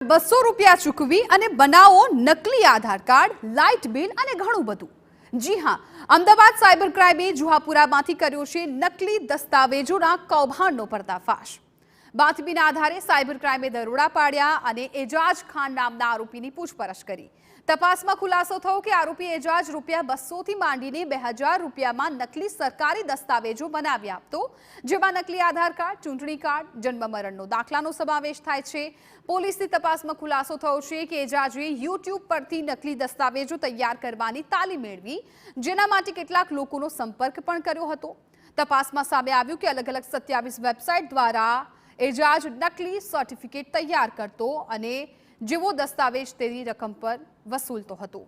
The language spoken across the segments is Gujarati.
200 રૂપિયા ચૂકવી અને બનાવો નકલી આધાર કાર્ડ, લાઇટ બિલ અને ઘણું બધું। જી હા, અમદાવાદ સાયબર ક્રાઇમે જુહાપુરામાંથી કર્યો છે નકલી દસ્તાવેજોના કૌભાંડનો પર્દાફાશ। બાતમીના આધારે સાયબર ક્રાઇમે દરોડા પાડ્યા અને એજાજ ખાન નામના આરોપીની પૂછપરછ કરી। તપાસમાં ખુલાસો થયો કે આરોપી એજાજ રૂપિયા 200 થી માંડીને 2000 રૂપિયામાં નકલી સરકારી દસ્તાવેજો બનાવી આપતો, જેમાં નકલી આધાર કાર્ડ, ચૂંટણી કાર્ડ, જન્મ મરણનો દાખલાનો સમાવેશ થાય છે। પોલીસની તપાસમાં ખુલાસો થયો છે કે એજાજે યુટ્યુબ પરથી નકલી દસ્તાવેજો તૈયાર કરવાની તાલીમ મેળવી, જેના માટે કેટલાક લોકોનો સંપર્ક પણ કર્યો હતો। તપાસમાં સામે આવ્યું કે અલગ અલગ 27 વેબસાઇટ દ્વારા એજાજ નકલી સર્ટિફિકેટ તૈયાર કરતો અને જેવો દસ્તાવેજ તેની રકમ પર વસૂલતો હતો।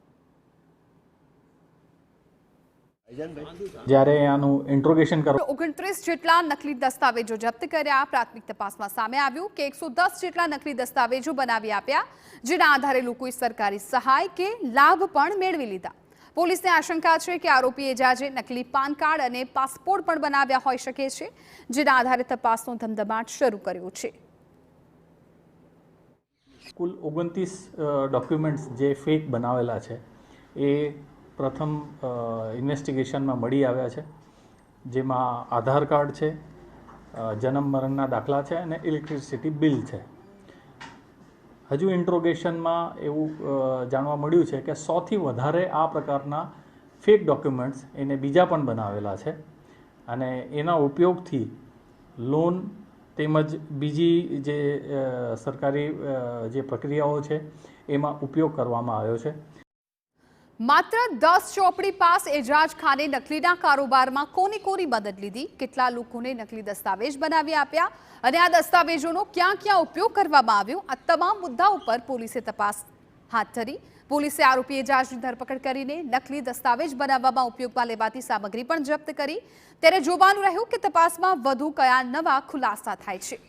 જ્યારે આનું ઇન્ટ્રોગેશન કરો 29 જેટલા નકલી દસ્તાવેજો જપ્ત કર્યા। પ્રાથમિક તપાસમાં સામે આવ્યું કે 110 જેટલા નકલી દસ્તાવેજો બનાવી આપ્યા, જેના આધારે લોકોએ સરકારી સહાય કે લાભ પણ મેળવી લીધા। પોલીસને આશંકા છે કે આરોપી એજાજે નકલી પાન કાર્ડ અને પાસપોર્ટ પણ બનાવ્યા હોઈ શકે છે, જેના આધારે તપાસનો ધમધમાટ શરૂ કર્યો છે। કુલ 29 ડોક્યુમેન્ટ્સ જે ફેક બનાવેલા છે એ પ્રથમ ઇન્વેસ્ટિગેશનમાં મળી આવ્યા છે, જેમાં આધાર કાર્ડ છે, જન્મ મરણના દાખલા છે અને ઇલેક્ટ્રિસિટી બિલ છે। હજુ ઇન્ટ્રોગેશનમાં એવું જાણવા મળ્યું છે કે 100થી વધારે આ પ્રકારના ફેક ડોક્યુમેન્ટ્સ એને બીજા પણ બનાવેલા છે અને એના ઉપયોગથી લોન તેમજ બીજી જે સરકારી જે પ્રક્રિયાઓ છે એમાં ઉપયોગ કરવામાં આવ્યો છે। માત્ર 10 ચોપડી પાસ એજાજ ખાને નકલીના કારોબારમાં કોની મદદ લીધી, કેટલા લોકોને નકલી દસ્તાવેજ બનાવી આપ્યા અને આ દસ્તાવેજોનો ક્યાં ઉપયોગ કરવામાં આવ્યો, આ તમામ મુદ્દાઓ પર પોલીસે તપાસ હાથ ધરી। પોલીસે આરોપી એજાજની ધરપકડ કરીને નકલી દસ્તાવેજ બનાવવામાં ઉપયોગમાં લેવાતી સામગ્રી પણ જપ્ત કરી। ત્યારે જોવાનું રહ્યું કે તપાસમાં વધુ કયા નવા ખુલાસા થાય છે।